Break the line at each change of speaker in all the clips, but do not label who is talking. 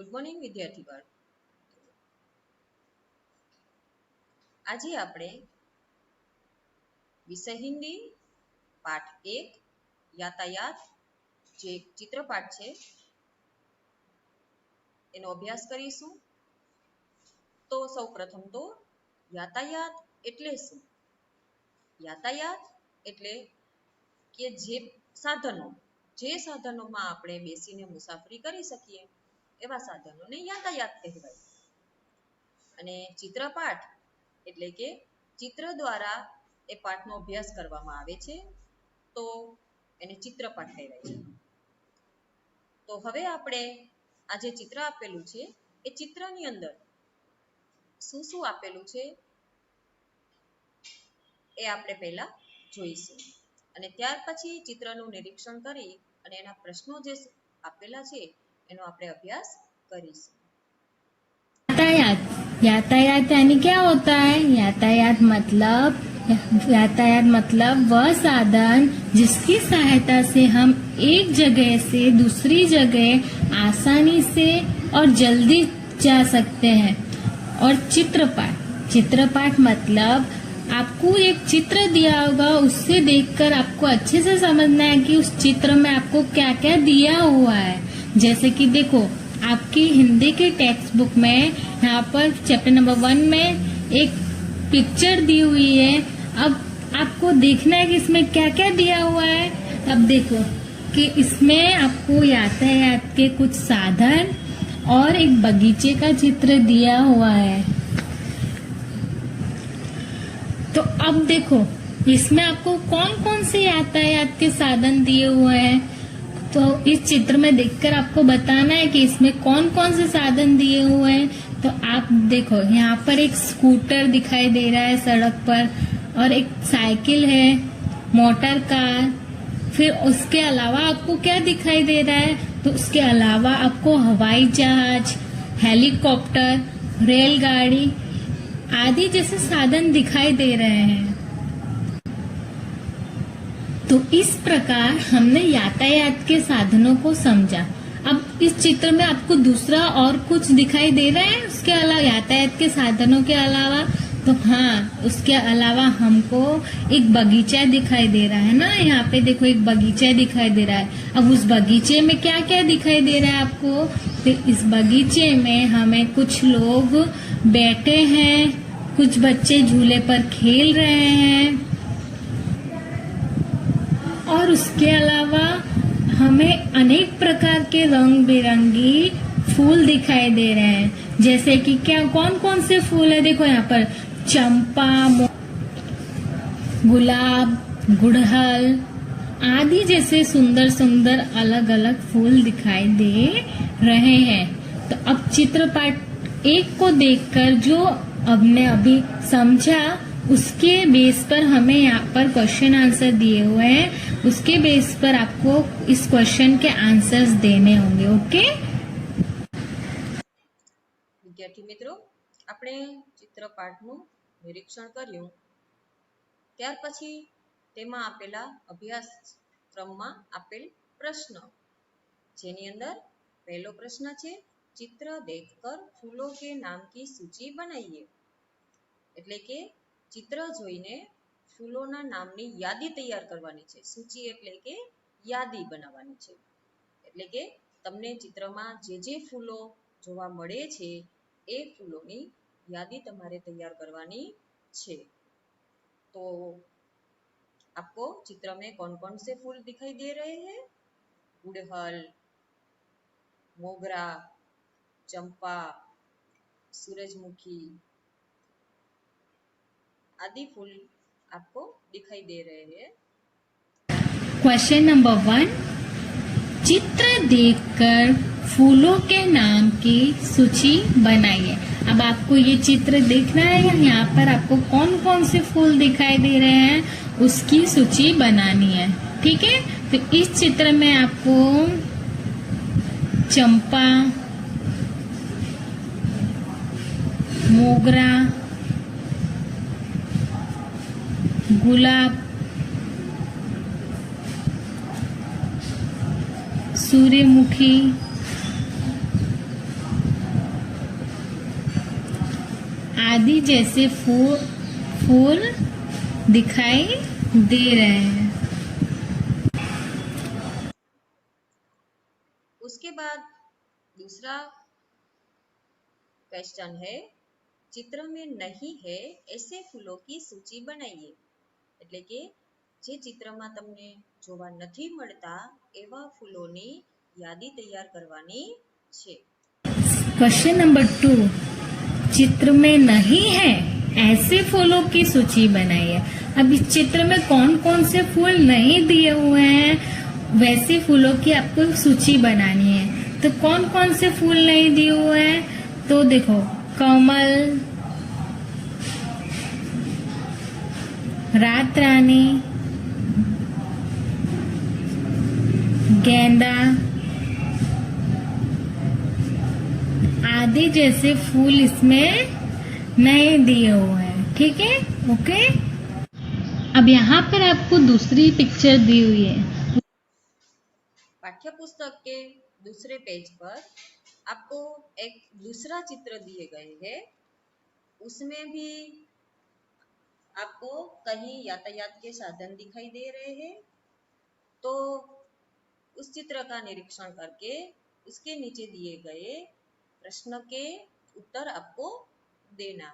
Good morning विद्यार्थी वर्ग। आज आपणे विषय हिंदी पाठ 1 यातायात जे चित्रपाठ छे एनो अभ्यास करीशुं। तो सौ प्रथम तो यातायात एटले शुं? यातायात एटले के जे साधनों में आपणे बेसीने मुसाफरी करी सकीए एवा साधनोने यातायात कहेवाय। अने चित्रपाठ एटले के चित्र द्वारा ए पाठनो अभ्यास करवामां आवे छे तो एने चित्रपाठ कहेवाय छे। तो हवे आपणे आ जे चित्र आपेलुं छे ए चित्रनी अंदर शुं शुं आपेलुं छे ए आपणे पहेला जोईशुं અને ત્યાર પછી ચિત્રનું નિરીક્ષણ કરી અને એના પ્રશ્નો જે આપેલા છે એનો આપણે અભ્યાસ કરીશું।
यातायात यानी क्या होता है? यातायात मतलब वह साधन जिसकी सहायता से हम एक जगह से दूसरी जगह आसानी से और जल्दी जा सकते हैं। और चित्रपाठ मतलब आपको एक चित्र दिया होगा, उससे देखकर आपको अच्छे से समझना है कि उस चित्र में आपको क्या क्या दिया हुआ है। जैसे कि देखो आपकी हिंदी के टेक्स्ट बुक में यहाँ पर चैप्टर नंबर 1 में एक पिक्चर दी हुई है। अब आपको देखना है कि इसमें क्या क्या दिया हुआ है। अब देखो कि इसमें आपको यातायात के कुछ साधन और एक बगीचे का चित्र दिया हुआ है। तो अब देखो इसमें आपको कौन कौन से यातायात के साधन दिए हुए हैं, तो इस चित्र में देखकर आपको बताना है कि इसमें कौन कौन से साधन दिए हुए हैं। तो आप देखो यहाँ पर एक स्कूटर दिखाई दे रहा है सड़क पर, और एक साइकिल है, मोटर कार। फिर उसके अलावा आपको क्या दिखाई दे रहा है? तो उसके अलावा आपको हवाई जहाज, हेलीकॉप्टर, रेलगाड़ी आदि जैसे साधन दिखाई दे रहे हैं। तो इस प्रकार हमने यातायात के साधनों को समझा। अब इस चित्र में आपको दूसरा और कुछ दिखाई दे रहा है उसके अलावा, यातायात के साधनों के अलावा? तो हाँ, उसके अलावा हमको एक बगीचा दिखाई दे रहा है ना। यहाँ पे देखो एक बगीचा दिखाई दे रहा है। अब उस बगीचे में क्या क्या दिखाई दे रहा है आपको? तो इस बगीचे में हमें कुछ लोग बैठे हैं, कुछ बच्चे झूले पर खेल रहे हैं, और उसके अलावा हमें अनेक प्रकार के रंग बिरंगी फूल दिखाई दे रहे हैं। जैसे कि क्या कौन कौन से फूल है? देखो यहाँ पर चंपा, गुलाब, गुड़हल आदि जैसे सुंदर सुंदर अलग अलग फूल दिखाई दे रहे हैं। तो अब चित्रपाठ 1 को देखकर जो हमने अभी समझा उसके बेस पर हमें यहाँ पर क्वेश्चन आंसर दिए हुए हैं, उसके बेस पर आपको इस क्वेश्चन के आंसर्स देने होंगे। ओके
विद्यार्थी मित्रों, આપણે ચિત્રપાઠનું નિરીક્ષણ કર્યું, ત્યાર પછી તેમાં આપેલા અભ્યાસ ક્રમમાં આપેલ પ્રશ્ન, જેની અંદર પહેલો પ્રશ્ન છે चित्र देखकर फूलों के नाम की सूची बनाइए। એટલે કે चित्र જોઈને ફૂલોના નામની યાદી તૈયાર કરવાની છે। सूची એટલે કે યાદી બનાવવાની છે। એટલે કે તમને ચિત્રમાં જે ફૂલો જોવા મળે છે એ ફૂલોની યાદી તમારે તૈયાર કરવાની છે। તો आपको चित्र में कौन कौन से फूल दिखाई दे रहे हैं? गुड़हल, मोगरा, चंपा, सूरजमुखी आदि फूल आपको दिखाई दे रहे हैं।
क्वेश्चन नंबर 1, चित्र देखकर फूलों के नाम की सूची बनाइए। अब आपको ये चित्र देखना है, यहाँ पर आपको कौन कौन से फूल दिखाई दे रहे हैं उसकी सूची बनानी है। ठीक है, तो इस चित्र में आपको चंपा, मोगरा, गुलाब, सूर्यमुखी, आदि जैसे फूल दिखाई दे रहे हैं।
उसके बाद दूसरा क्वेश्चन है, चित्र में नहीं है ऐसे फूलों की सूची बनाइए। એટલે કે જે ચિત્રમાં તમને જોવા નથી મળતા એવા ફૂલોની યાદી તૈયાર કરવાની છે।
क्वेश्चन नंबर 2, चित्र में नहीं है ऐसे फूलों की सूची बनाइए। अब इस चित्र में कौन कौन से फूल नहीं दिए हुए हैं वैसे फूलों की आपको सूची बनानी है। तो कौन कौन से फूल नहीं दिए हुए हैं, तो देखो कमल, रात रानी, गेंदा आदि जैसे फूल इसमें नहीं दिए हुए हैं। ठीक है, ओके। अब यहाँ पर आपको दूसरी पिक्चर दी हुई है।
पाठ्यपुस्तक के दूसरे पेज पर आपको एक दूसरा चित्र दिए गए हैं। उसमें भी आपको कहीं यातायात के साधन दिखाई दे रहे हैं, तो उस चित्र का निरीक्षण करके उसके नीचे दिए गए प्रश्न के उत्तर आपको देना है।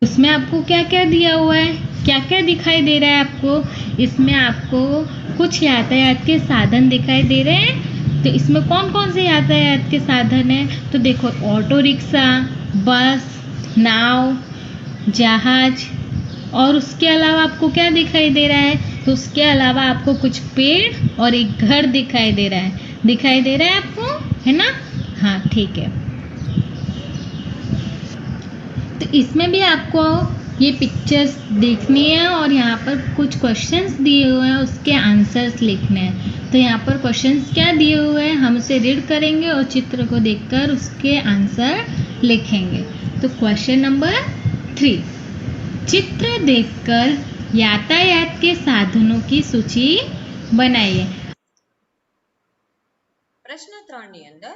इसमें आपको क्या क्या दिया हुआ है, क्या क्या दिखाई दे रहा है आपको? इसमें आपको कुछ यातायात के साधन दिखाई दे रहे हैं। तो इसमें कौन कौन से यातायात के साधन हैं? तो देखो ऑटो रिक्शा, बस, नाव, जहाज, और उसके अलावा आपको क्या दिखाई दे रहा है? तो उसके अलावा आपको कुछ पेड़ और एक घर दिखाई दे रहा है। दिखाई दे रहा है आपको, है ना? हाँ, ठीक है। तो इसमें भी आपको ये पिक्चर्स देखनी है और यहाँ पर कुछ क्वेश्चंस दिए हुए हैं, उसके आंसर्स लिखने हैं। तो यहाँ पर क्वेश्चंस क्या दिए हुए हैं हम उसे रीड करेंगे और चित्र को देखकर उसके आंसर लिखेंगे। तो क्वेश्चन नंबर 3, चित्र देखकर यातायात के साधनों की सूची बनाइए।
प्रश्न 3 ની અંદર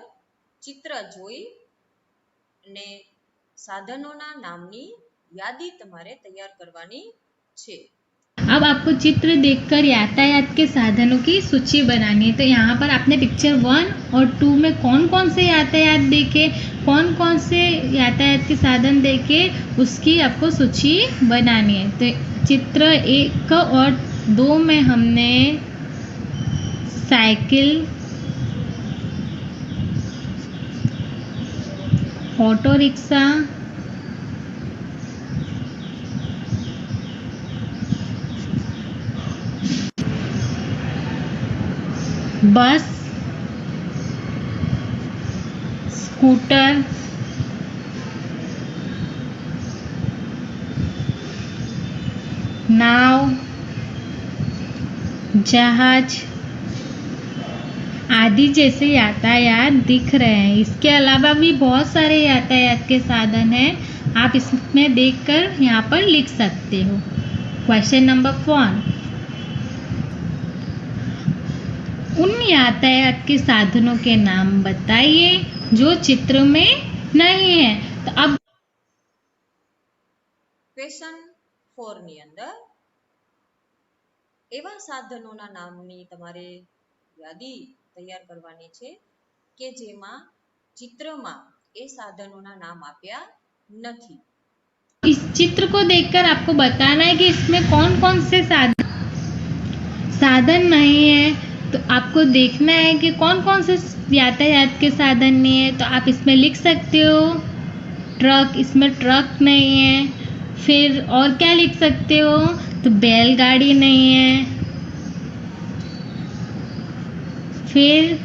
चित्र જોઈ ને સાધનોના નામની યાદી તમારે તૈયાર કરવાની છે।
अब आपको चित्र देखकर यातायात के साधनों की सूची बनानी है। तो यहाँ पर आपने पिक्चर 1 और 2 में कौन कौन से यातायात देखे, कौन कौन से यातायात के साधन देखे, उसकी आपको सूची बनानी है। तो चित्र 1 और 2 में हमने साइकिल, ऑटो रिक्शा, बस, स्कूटर, नाव, जहाज आदि जैसे यातायात दिख रहे हैं। इसके अलावा भी बहुत सारे यातायात के साधन हैं, आप इसमें देखकर यहाँ पर लिख सकते हो। क्वेश्चन नंबर 4, उन यातायात के साधनों के नाम बताइए जो चित्र में नहीं है। तो अब
ક્વેશ્ચન 4 ની અંદર એવા સાધનોના નામની તમારે યાદી તૈયાર કરવાની છે કે જેમાં ચિત્રમાં એ સાધનોના નામ આપ્યા નથી।
इस चित्र को देखकर आपको बताना है कि इसमें कौन कौन से साधन नहीं है। तो आपको देखना है कि कौन कौन से यातायात के साधन नहीं है। तो आप इसमें लिख सकते हो ट्रक, इसमें ट्रक नहीं है। फिर और क्या लिख सकते हो? तो बैलगाड़ी नहीं है। फिर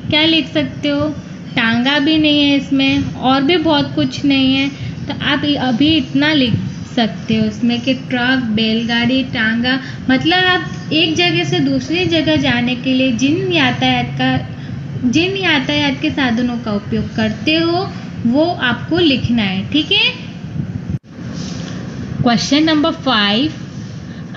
क्या लिख सकते हो? टांगा भी नहीं है इसमें, और भी बहुत कुछ नहीं है। तो आप अभी इतना लिख सकते हो इसमें कि ट्रक, बैलगाड़ी, टांगा, मतलब आप एक जगह से दूसरी जगह जाने के लिए जिन यातायात के साधनों का उपयोग करते हो वो आपको लिखना है। ठीक है। क्वेश्चन नंबर 5,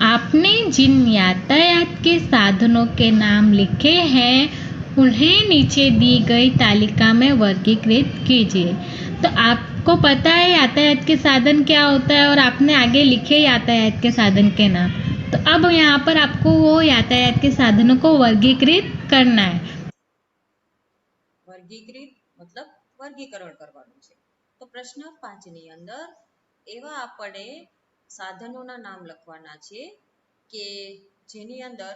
आपने जिन यातायात के साधनों के नाम लिखे हैं उन्हें नीचे दी गई तालिका में वर्गीकृत कीजिए। तो आप आपको पता है यातायात के साधन क्या होता है और आपने आगे लिखे यातायात के साधन के नाम। तो अब यहाँ पर आपको वो यातायात के साधनों को वर्गीकृत करना है।
વર્ગીકૃત મતલબ વર્ગીકરણ કરવાનું છે। તો પ્રશ્ન 5 ની અંદર એવા આપણે સાધનોના નામ લખવાના છે કે જેની અંદર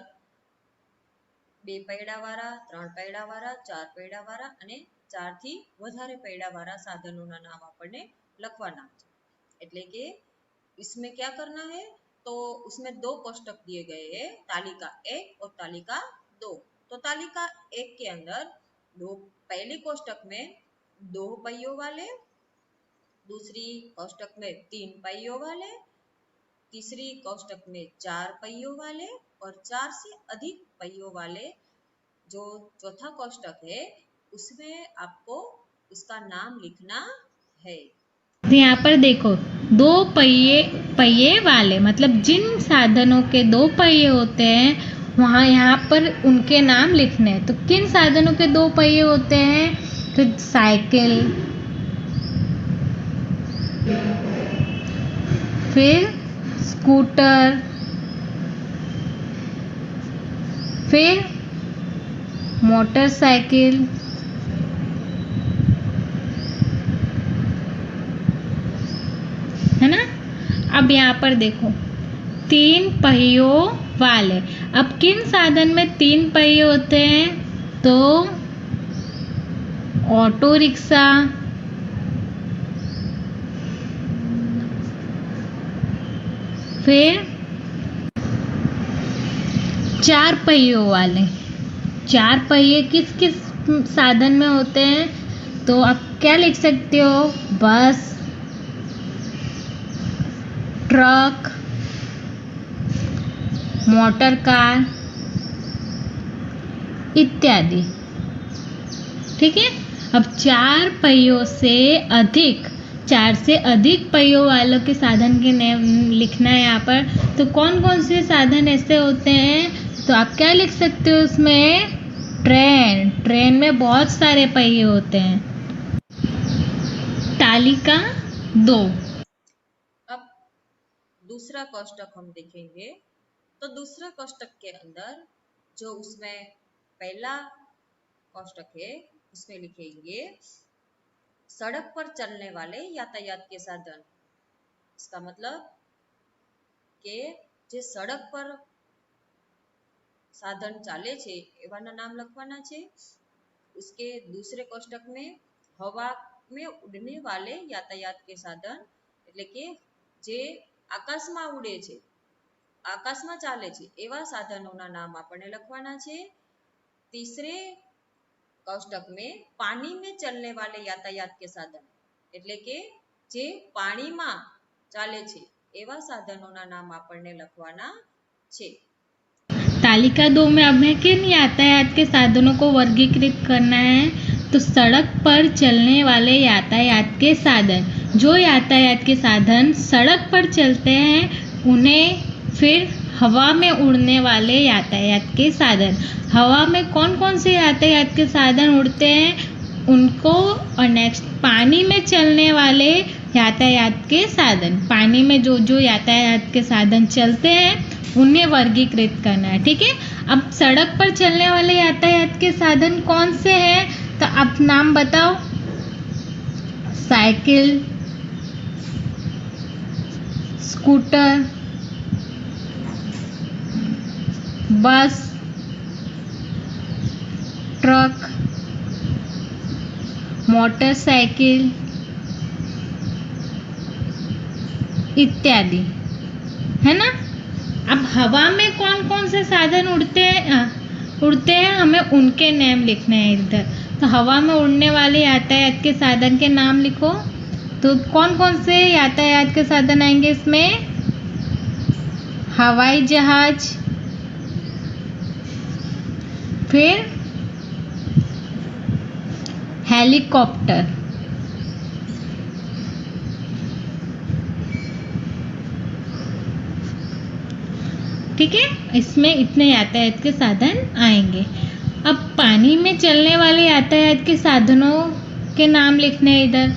2 પૈડાવાળા, 3 પૈડાવાળા, 4 પૈડાવાળા અને 4 થી વધારે પૈડાવાળા સાધનોના નામ આપણને લખવાના છે। એટલે કે इसमें क्या करना है, तो उसमें 2 कोष्टक दिए गए हैं, तालिका 1 और तालिका 2। तो तालिका 1 के अंदर पहली कोष्टक में 2 पहियों वाले, दूसरी कोष्टक में 3 पहियों वाले, तीसरी कोष्टक में 4 पहियों वाले और 4 से अधिक पहियों वाले जो चौथा कोष्टक है उसमें आपको उसका नाम लिखना है।
यहाँ पर देखो 2 पहिए वाले मतलब जिन साधनों के 2 पहिए होते हैं वहाँ यहाँ पर उनके नाम लिखने हैं। तो किन साधनों के 2 पहिए होते हैं, तो साइकिल, फिर स्कूटर, फिर मोटरसाइकिल, है ना। अब यहाँ पर देखो 3 पहियों वाले। अब किन साधन में 3 पहिए होते हैं, तो ऑटो रिक्शा, फिर 4 पहियों वाले। 4 पहिए किस किस साधन में होते हैं, तो आप क्या लिख सकते हो, बस, ट्रक, मोटर कार इत्यादि। ठीक है। अब 4 पहियों से अधिक, 4 से अधिक पहियों वालों के साधन के नाम लिखना है यहाँ पर। तो कौन कौन से साधन ऐसे होते हैं, तो आप क्या लिख सकते हो उसमें, ट्रेन। ट्रेन में बहुत सारे पहिए होते हैं। तालिका 2।
अब दूसरा कोष्टक हम देखेंगे। तो दूसरा कोष्टक के अंदर जो उसमें पहला कोष्टक है उसमें लिखेंगे सड़क पर चलने वाले यातायात के साधन। इसका मतलब કે જે સડક પર साधन चाले छे एवाना नाम लखवाना छे। उसके दूसरे कोष्टक में हवा में उड़ने वाले यातायात के साधन એટલે કે જે આકાશમાં ઉડે છે, આકાશમાં ચાલે છે એવા સાધનોના નામ આપણને લખવાના છે। तीसरे कोष्टक में पानी में चलने वाले यातायात के साधन એટલે કે જે પાણીમાં ચાલે છે એવા સાધનોના નામ આપણને લખવાના છે।
तालिका 2 में हमें किन यातायात के साधनों को वर्गीकृत करना है, तो सड़क पर चलने वाले यातायात के साधन। जो यातायात के साधन सड़क पर चलते हैं उन्हें, फिर हवा में उड़ने वाले यातायात के साधन। हवा में कौन कौन से यातायात के साधन उड़ते हैं उनको, और नेक्स्ट पानी में चलने वाले यातायात के साधन। पानी में जो जो यातायात के साधन चलते हैं उन्हें वर्गीकृत करना है। ठीक है। अब सड़क पर चलने वाले यातायात के साधन कौन से हैं, तो आप नाम बताओ। साइकिल, स्कूटर, बस, ट्रक, मोटरसाइकिल इत्यादि, है ना। अब हवा में कौन कौन से साधन उड़ते हैं हमें उनके नाम लिखने हैं इधर। तो हवा में उड़ने वाले यातायात के साधन के नाम लिखो। तो कौन कौन से यातायात के साधन आएंगे इसमें, हवाई जहाज, फिर हेलीकॉप्टर, ठीक है। इसमें इतने यातायात के साधन आएंगे। अब पानी में चलने वाले यातायात के साधनों के नाम लिखने हैं इधर।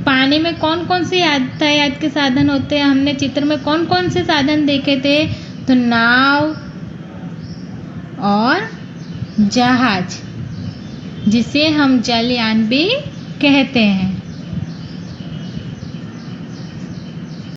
पानी में कौन कौन से यातायात के साधन होते हैं? हमने चित्र में कौन कौन से साधन देखे थे? तो नाव और जहाज, जिसे हम जलयान भी कहते हैं।